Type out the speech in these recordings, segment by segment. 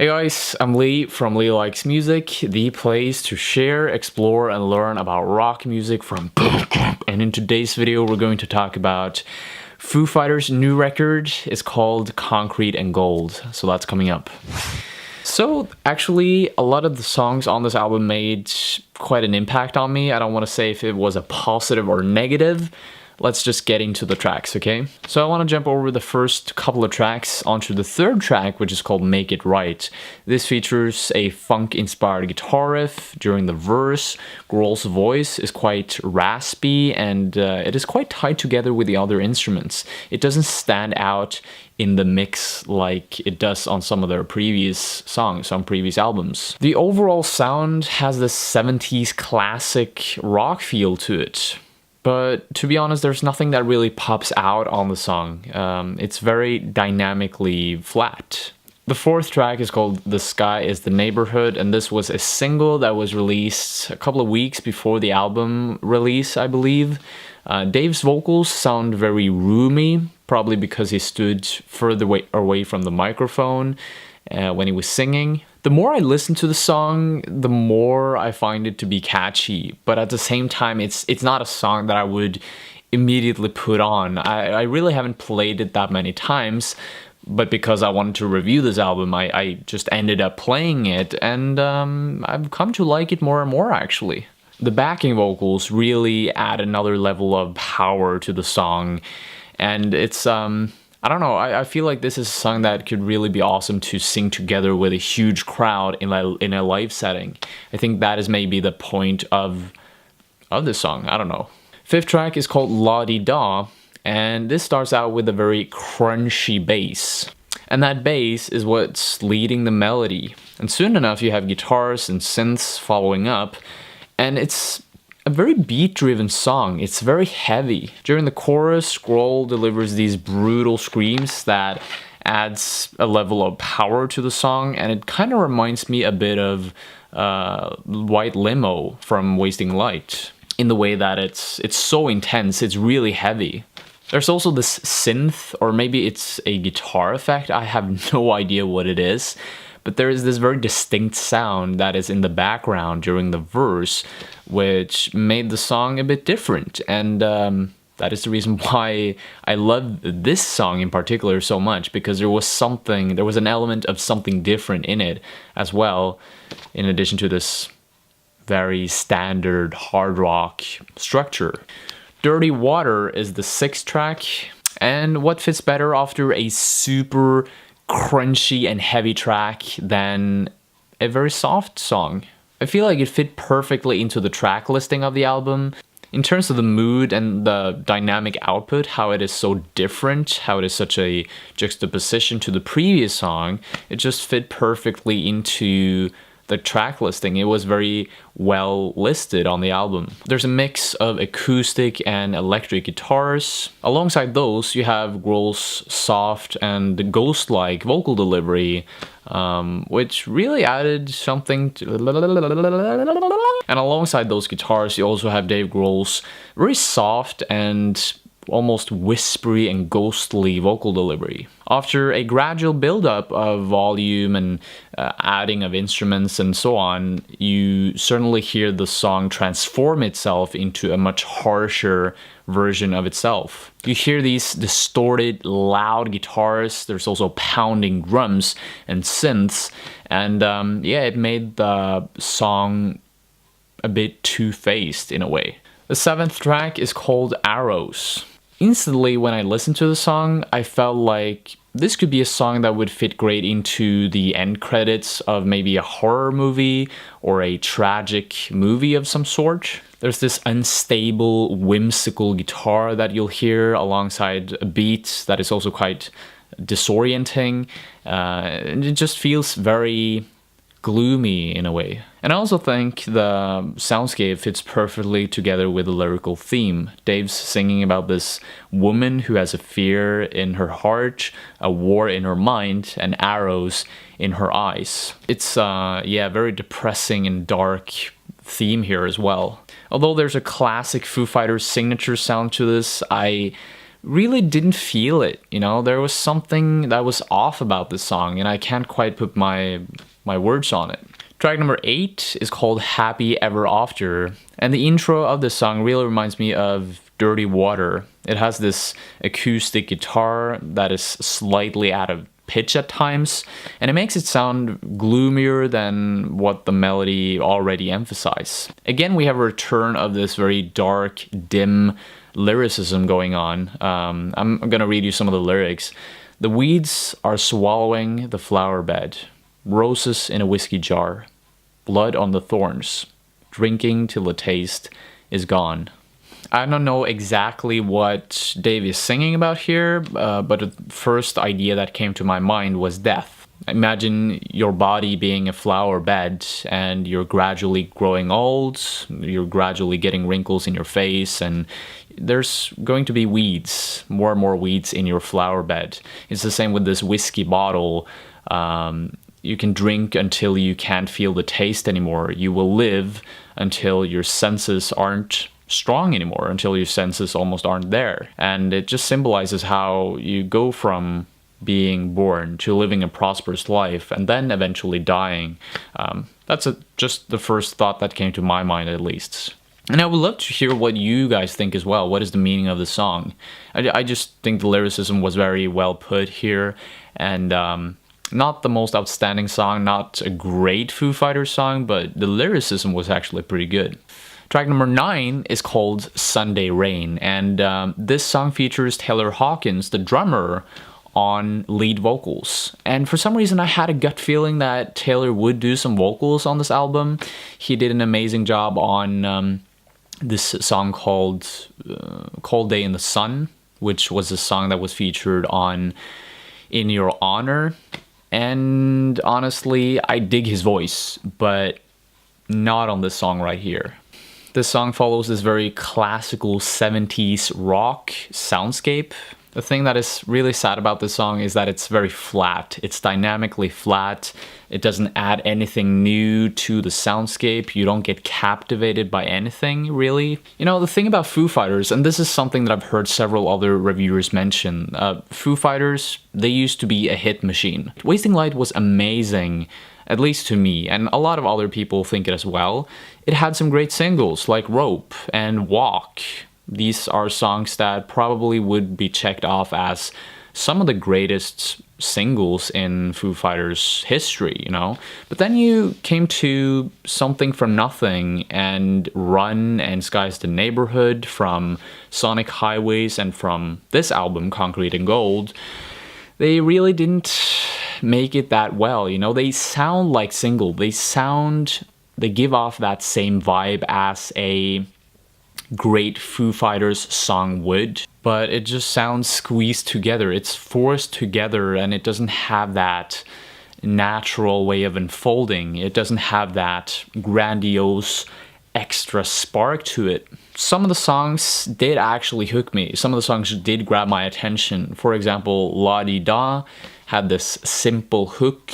Hey guys, I'm Lee from Lee Likes Music, the place to share, explore, and learn about rock music from and in today's video we're going to talk about Foo Fighters' new record. It's called Concrete and Gold, so that's coming up. So actually, a lot of the songs on this album made quite an impact on me. I don't want to say if it was a positive or negative. Let's just get into the tracks, okay? So I want to jump over the first couple of tracks onto the third track, which is called Make It Right. This features a funk-inspired guitar riff during the verse. Growl's voice is quite raspy and it is quite tied together with the other instruments. It doesn't stand out in the mix like it does on some of their previous songs, on previous albums. The overall sound has this 70s classic rock feel to it. But to be honest, there's nothing that really pops out on the song. It's very dynamically flat. The fourth track is called The Sky is the Neighborhood, and this was a single that was released a couple of weeks before the album release, I believe. Dave's vocals sound very roomy, probably because he stood further away from the microphone when he was singing. The more I listen to the song, the more I find it to be catchy, but at the same time, it's not a song that I would immediately put on. I really haven't played it that many times, but because I wanted to review this album, I just ended up playing it, and I've come to like it more and more, actually. The backing vocals really add another level of power to the song, and it's I don't know, I feel like this is a song that could really be awesome to sing together with a huge crowd in a live setting. I think that is maybe the point of this song, I don't know. Fifth track is called La Di Da, and this starts out with a very crunchy bass. And that bass is what's leading the melody. And soon enough you have guitars and synths following up, and it's a very beat-driven song. It's very heavy. During the chorus, Growl delivers these brutal screams that adds a level of power to the song, and it kind of reminds me a bit of White Limo from Wasting Light, in the way that it's so intense, it's really heavy. There's also this synth, or maybe it's a guitar effect, I have no idea what it is, but there is this very distinct sound that is in the background during the verse, which made the song a bit different, and that is the reason why I love this song in particular so much, because there was an element of something different in it as well, in addition to this very standard hard rock structure. Dirty Water is the sixth track, and what fits better after a super crunchy and heavy track than a very soft song? I feel like it fit perfectly into the track listing of the album. In terms of the mood and the dynamic output, how it is so different, how it is such a juxtaposition to the previous song, it just fit perfectly into the track listing. It was very well listed on the album. There's a mix of acoustic and electric guitars. Alongside those, you have Growl's soft and ghost-like vocal delivery, which really added something to... And alongside those guitars, you also have Dave Grohl's very soft and almost whispery and ghostly vocal delivery. After a gradual build-up of volume and adding of instruments and so on, you certainly hear the song transform itself into a much harsher version of itself. You hear these distorted, loud guitars, there's also pounding drums and synths, and yeah, it made the song a bit two-faced in a way. The seventh track is called Arrows. Instantly, when I listened to the song, I felt like this could be a song that would fit great into the end credits of maybe a horror movie or a tragic movie of some sort. There's this unstable, whimsical guitar that you'll hear alongside a beat that is also quite disorienting. And it just feels very gloomy in a way. And I also think the soundscape fits perfectly together with the lyrical theme. Dave's singing about this woman who has a fear in her heart, a war in her mind, and arrows in her eyes. It's yeah, very depressing and dark theme here as well. Although there's a classic Foo Fighters signature sound to this, I really didn't feel it, you know? There was something that was off about this song, and I can't quite put my words on it. Track number 8 is called Happy Ever After, and the intro of this song really reminds me of Dirty Water. It has this acoustic guitar that is slightly out of pitch at times, and it makes it sound gloomier than what the melody already emphasizes. Again, we have a return of this very dark, dim lyricism going on. I'm gonna read you some of the lyrics. The weeds are swallowing the flower bed, roses in a whiskey jar, blood on the thorns, drinking till the taste is gone. I don't know exactly what Dave is singing about here, but the first idea that came to my mind was death. Imagine your body being a flower bed and you're gradually growing old, you're gradually getting wrinkles in your face, and there's going to be weeds, more and more weeds in your flower bed. It's the same with this whiskey bottle. You can drink until you can't feel the taste anymore. You will live until your senses aren't strong anymore, until your senses almost aren't there. And it just symbolizes how you go from being born to living a prosperous life and then eventually dying. That's just the first thought that came to my mind, at least. And I would love to hear what you guys think as well. What is the meaning of the song? I just think the lyricism was very well put here, and not the most outstanding song, not a great Foo Fighters song, but the lyricism was actually pretty good. Track number 9 is called Sunday Rain, and this song features Taylor Hawkins, the drummer, on lead vocals. And for some reason I had a gut feeling that Taylor would do some vocals on this album. He did an amazing job on this song called Cold Day in the Sun, which was a song that was featured on In Your Honor. And honestly, I dig his voice, but not on this song right here. This song follows this very classical 70s rock soundscape. The thing that is really sad about this song is that it's very flat. It's dynamically flat. It doesn't add anything new to the soundscape. You don't get captivated by anything, really. You know, the thing about Foo Fighters, and this is something that I've heard several other reviewers mention, Foo Fighters, they used to be a hit machine. Wasting Light was amazing, at least to me, and a lot of other people think it as well. It had some great singles like Rope and Walk. These are songs that probably would be checked off as some of the greatest singles in Foo Fighters history, you know? But then you came to Something from Nothing and Run and Sky's the Neighborhood, from Sonic Highways, and from this album, Concrete and Gold. They really didn't make it that well, you know? They sound like single. They give off that same vibe as a great Foo Fighters song would, but it just sounds squeezed together. It's forced together, and it doesn't have that natural way of unfolding. It doesn't have that grandiose extra spark to it. Some of the songs did actually hook me. Some of the songs did grab my attention. For example, La Di Da had this simple hook,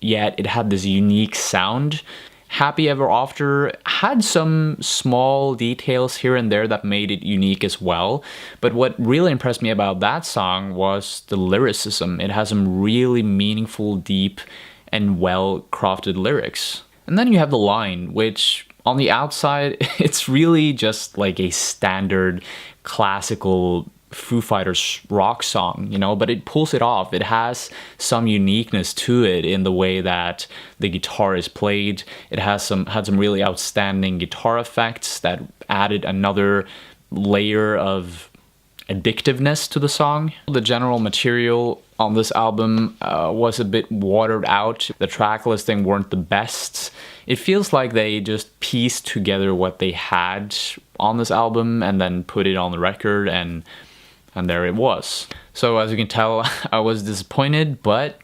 yet it had this unique sound. Happy Ever After had some small details here and there that made it unique as well. But what really impressed me about that song was the lyricism. It has some really meaningful, deep, and well-crafted lyrics. And then you have The Line, which on the outside, it's really just like a standard classical Foo Fighters rock song, you know, but it pulls it off. It has some uniqueness to it in the way that the guitar is played. It had some really outstanding guitar effects that added another layer of addictiveness to the song. The general material on this album was a bit watered out. The track listing weren't the best. It feels like they just pieced together what they had on this album and then put it on the record, and there it was. So as you can tell, I was disappointed, but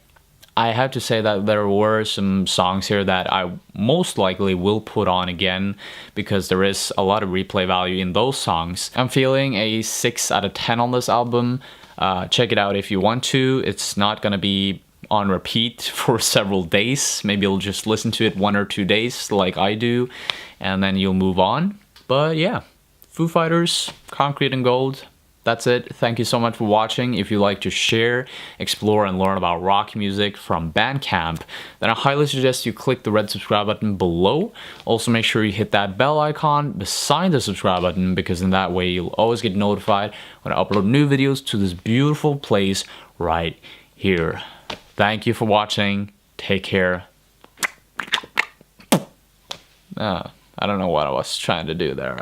I have to say that there were some songs here that I most likely will put on again, because there is a lot of replay value in those songs. I'm feeling a 6 out of 10 on this album. Check it out if you want to. It's not gonna be on repeat for several days. Maybe you'll just listen to it 1 or 2 days like I do, and then you'll move on. But yeah, Foo Fighters, Concrete and Gold. that's it. Thank you so much for watching. If you like to share, explore, and learn about rock music from Bandcamp, then I highly suggest you click the red subscribe button below. Also, make sure you hit that bell icon beside the subscribe button, because in that way you'll always get notified when I upload new videos to this beautiful place right here. Thank you for watching. Take care. I don't know what I was trying to do there.